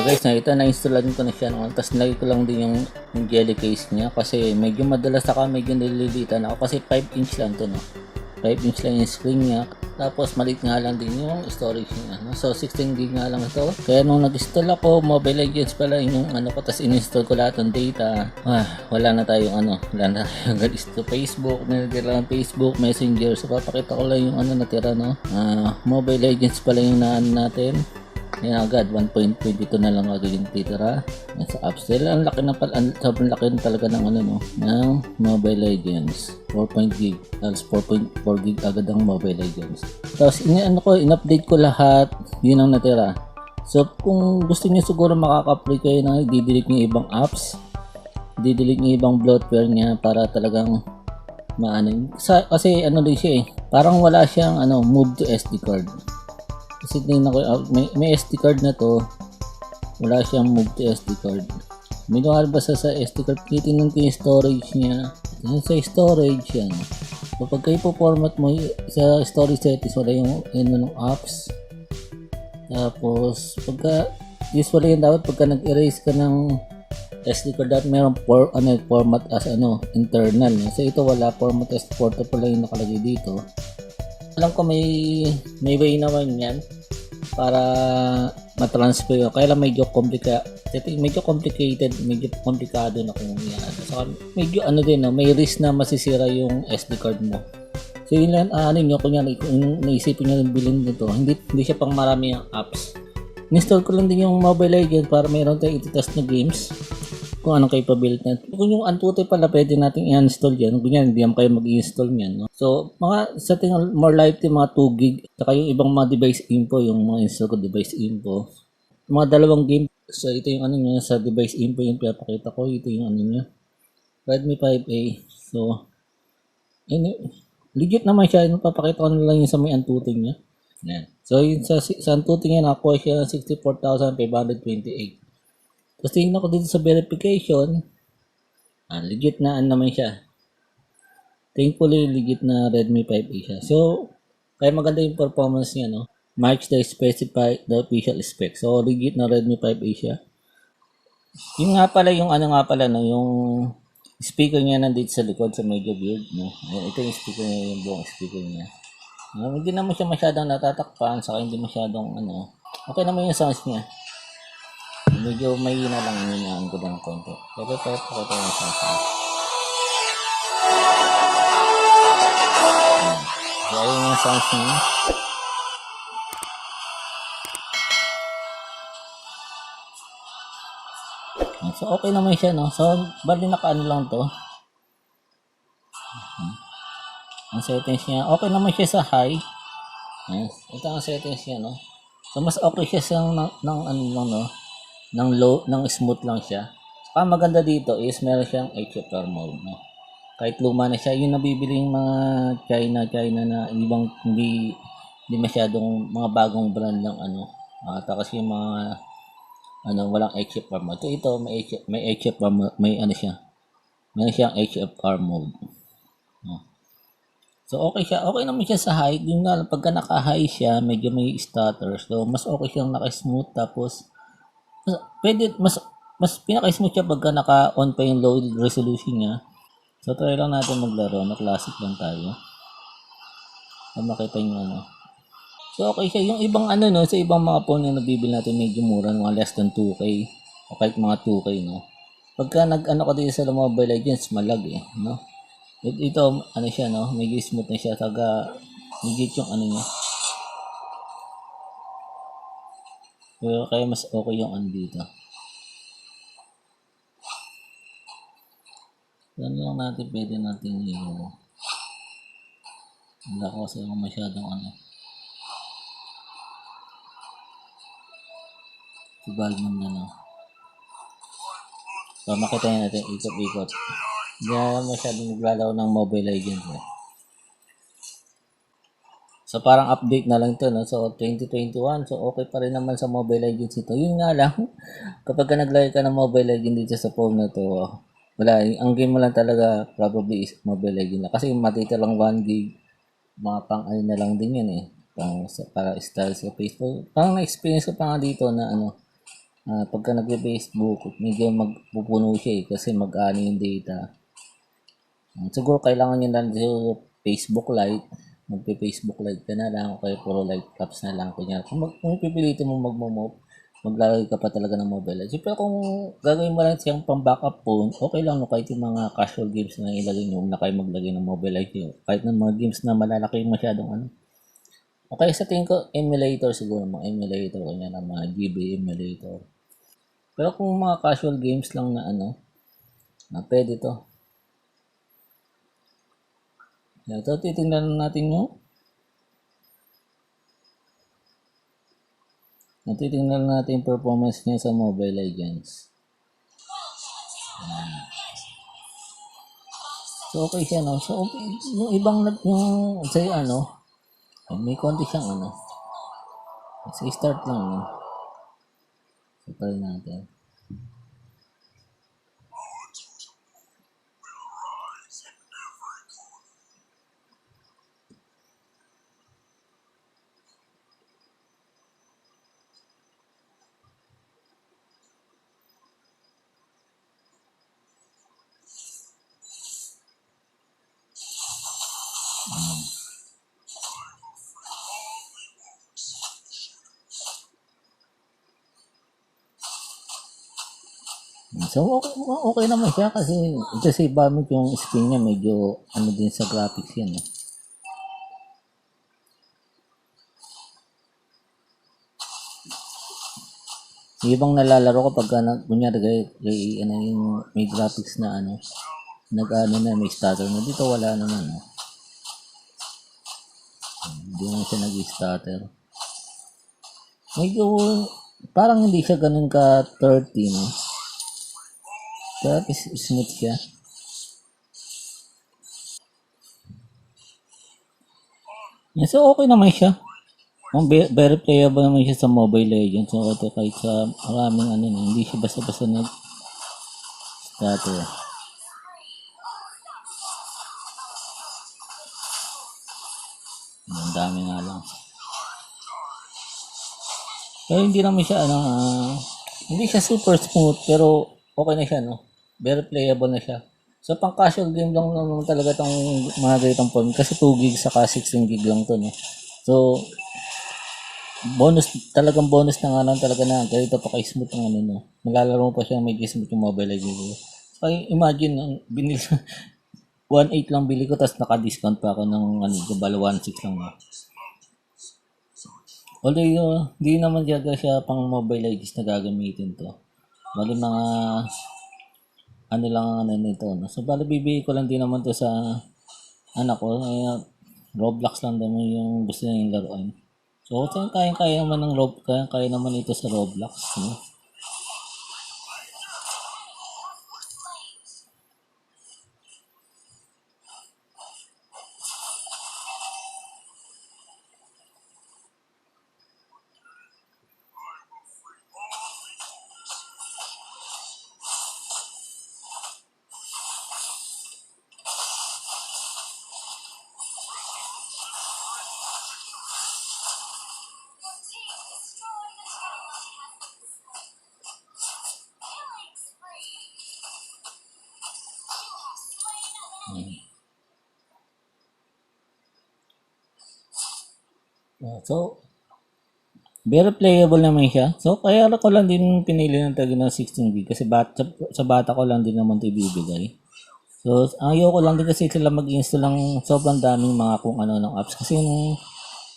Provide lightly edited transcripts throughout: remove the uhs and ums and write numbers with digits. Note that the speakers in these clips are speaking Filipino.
Guys, ito na-installan ko na siya noon. Tapos nilagay ko lang din yung jelly case niya kasi medyo madalas medyo nililitan ako kasi 5 inch lang to, no. 5 inch lang yung screen niya. Tapos maliit nga lang din yung storage niya, no? So 16 gig nga lang ito. Kaya nung nag-install ako, Mobile Legends pala yung ko, tapos in-install ko lahat ng data. Wala na tayong wala na tayong gusto Facebook, nilagay Facebook Messenger. So papakita ko lang yung natira, no. Mobile Legends pala yung naan natin. Yan agad, 1.22 na lang agad yung titira sa app still. Ang laki na pala, sobrang laki na talaga ng ng Mobile Legends. 4 gig, tapos 4.4 gig agad ang Mobile Legends. Tapos in-update ko lahat, yun ang natira. So kung gusto niyo siguro makaka-apply kayo na i-delete niyo ibang apps, i-delete niyo ibang bloatware niya para talagang kasi din siya parang wala siyang move to SD card. Kasi tingnan ko, may SD card na to, wala siyang move to SD card. May lumalabas sa SD card, titingnan ko yung storage niya. Sa storage yan. So pag kayo po format mo sa storage settings, wala yung ng apps. Tapos usually yun dapat pagka nag-erase ka ng SD card, dapat mayroong format as internal. So ito wala, format as portable lang yung nakalagay dito. Alam ko may way naman yan para matransfer yun. Kaya lang medyo complicated, medyo komplikado na kung yan. So medyo din, may risk na masisira yung SD card mo. So yun lang, kunyari kung naisipin nyo yung bilhin nito, hindi siya pang marami yung apps. Install ko lang din yung Mobile Legends para mayroon tayong ititest na games kung anong capability natin. Kung yung Antutu pala pwede natin i-install yan. Ganyan, hindi kayo mag-i-install yan, no? So, sa tingin more likely mga 2 gig. Saka yung ibang mga device info, yung mga install ko device info. Mga dalawang game. So, ito yung niya sa device info yung pinapakita ko. Ito yung niya. Redmi 5A. So, legit naman siya. Papakita ko na lang yung sa may Antutu niya. Yan. So, yung sa Antutu niya, nakuha siya ng 64,528. Tapos tingnan ko dito sa verification, legit na naman siya. Thankfully, legit na Redmi 5A siya. So, kaya maganda yung performance niya, no? Match the specify the official spec. So, legit na Redmi 5A siya. Yung nga pala, yung no? Yung speaker niya nandito sa likod sa medyo weird, no? Ito yung speaker niya, yung buong speaker niya. Hindi naman siya masyadong natatakpan, saka hindi masyadong, okay naman yung sounds niya. Medyo mahina lang yung ko ng konti. Pero ko ito yung sounds niya. So, ayun yung sounds niya. So, okay naman siya, no? So, bali lang to. Ang settings niya, okay naman siya sa high. Yes. Ito ang settings niya, no? So, mas okay siya sa ng low, ng smooth lang siya. Saka maganda dito is meron siyang HFR mode, no? Kahit luma na siya, yung nabibili yung mga China na ibang hindi masyadong mga bagong brand ng tapos yung mga walang HFR mode. So ito may HFR mode, may siya. Meron siyang HFR mode. No? So okay siya. Okay naman siya sa high. Yung pagka naka-high siya, medyo may stutter. So mas okay siyang naka-smooth, tapos pwede mas pinaka-smooth siya pagka naka-on pa yung low resolution niya. So try lang natin maglaro na classic lang tayo. Para makita nyo So okay siya. Yung ibang sa ibang mga phone na nabibili natin medyo mura, mga less than 2K o kahit mga 2K, no. Pagka ka dito sa Mobile Legends, malag no. Ito siya, no, medyo smooth na siya, taga legit yung niya. Pero kaya mas okay yung dito. Yan lang natin, pwede natin wala ko kasi masyadong si volume na so makita nyo natin ikot-ikot. Hindi na masyadong naglalaro ng Mobile Legends So parang update na lang to, no? So 2021, so okay pa rin naman sa Mobile Legends ito. Yun nga lang, kapag naglagay ka ng Mobile Legends dito sa phone na to, wala, ang game mo lang talaga probably is Mobile Legends na. Kasi matita lang 1 gig, mga pang na lang din yan pang para style sa Facebook. Parang na-experience ko pa nga dito na pagka nagbe-Facebook, medyo magpupuno siya kasi mag-ano yung data. Siguro kailangan nyo lang yung Facebook Lite. Magpe-Facebook Lite ka na lang o kaya puro light apps na lang. Kung pipilitin mo maglalagay ka pa talaga ng mobile legends. Pero kung gagawin mo lang siyang pang backup phone, okay lang no, kahit yung mga casual games na ilagay nyo na kayo maglagay ng mobile legends. Kahit ng mga games na malalaki masyadong ano. Okay, sa tingin ko, emulator siguro, mga emulator, kanya na mga GB emulator. Pero kung mga casual games lang na ano, na pwede to. Ito, titingnan natin yung natitingnan natin yung performance niya sa Mobile Legends. So, okay siya, no? So, okay. Yung ibang, yung, say, ano, may konti siyang, ano. Say, start lang, no? So, try natin. So, okay naman siya kasi bakit yung screen niya medyo, ano din sa graphics yan, no? Yung ibang nalalaro ko pagka, kunyari, ano, yung may graphics na, ano, nag-ano na, may stutter na. Dito wala naman, no? Hindi naman siya nag-stutter. Medyo, parang hindi siya ganun ka 13. Kaya smooth siya. Yeah, so okay naman siya. Very playable naman siya sa Mobile Legends. So ito kahit sa maraming ano na, hindi siya basta-basta nag-stutter. Ang dami nga lang. Pero hindi naman siya ano, hindi siya super smooth pero okay na siya, no? Very playable na siya. So pang casual game lang naman talaga tong mga ganitong phone kasi 2 gig saka 16 gig lang to, no? So bonus, talagang bonus na nga lang talaga na ganito pa ka-smooth ang ano, no? Malalaro mo pa siya may smooth yung Mobile Legends. So imagine, binili 1.8 lang bili ko tapos naka-discount pa ako ng ano, bala 1.6 lang, no? Although hindi naman talaga siya pang Mobile Legends na gagamitin to. Bali mga ano lang ang ano nito, no? So bali bibigay ko lang din naman to sa anak ko. Roblox lang naman yung gusto niya yung laruan. So kaya naman ng kaya naman ito sa Roblox, no? So very playable naman siya. So kaya ko lang din pinili ng tagi ng 16 gig kasi sa bata ko lang din naman ito ibibigay. So ayoko lang din kasi sila mag-install ng sobrang daming mga kung ano ng apps kasi yung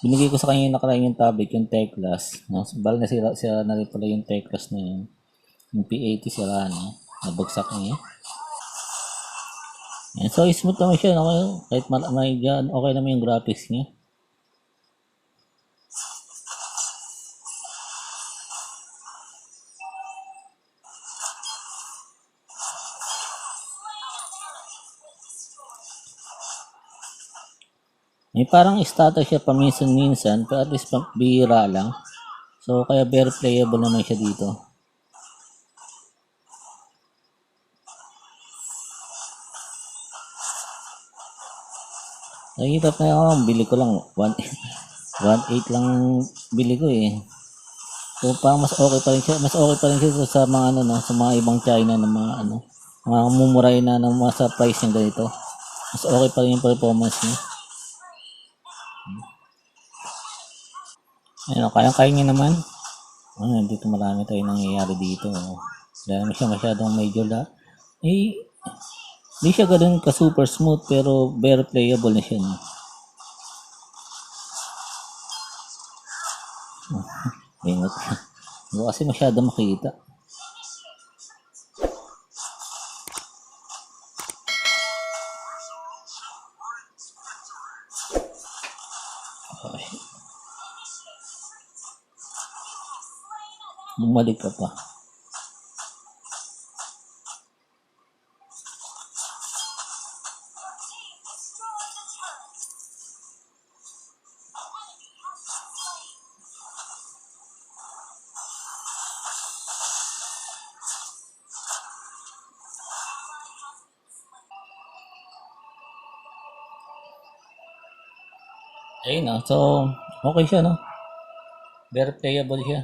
binigay ko sa kanya yung nakaraan yung tablet, yung Teclas. No? So, bali na sila na rin pala yung Teclas na yun. Yung P80 sila, no? Nabagsak niya. Yan. So, smooth naman siya. No? Kahit may dyan, okay naman yung graphics niya. May parang status siya paminsan-minsan, pero at least bihira lang. So, kaya very playable naman siya dito. Nahihirap na ako, bili ko lang 1.8 lang bili ko eh. So parang mas okay pa rin siya, mas okay pa rin siya sa mga ano no, sa mga ibang China na mga ano, mga mumuray na ng mga sa price ng ganito. Mas okay pa rin yung performance niya. Ayun, kaya-kaya niya naman. Dito marami tayong nangyayari dito. Oh. Dahil naman siya masyadong medyo hindi siya ganun ka super smooth pero very playable na siya. No? Ingat. Hindi kasi masyado makita. Ay, bumalik ka pa. Ayun na. So, okay siya, no? Very playable siya.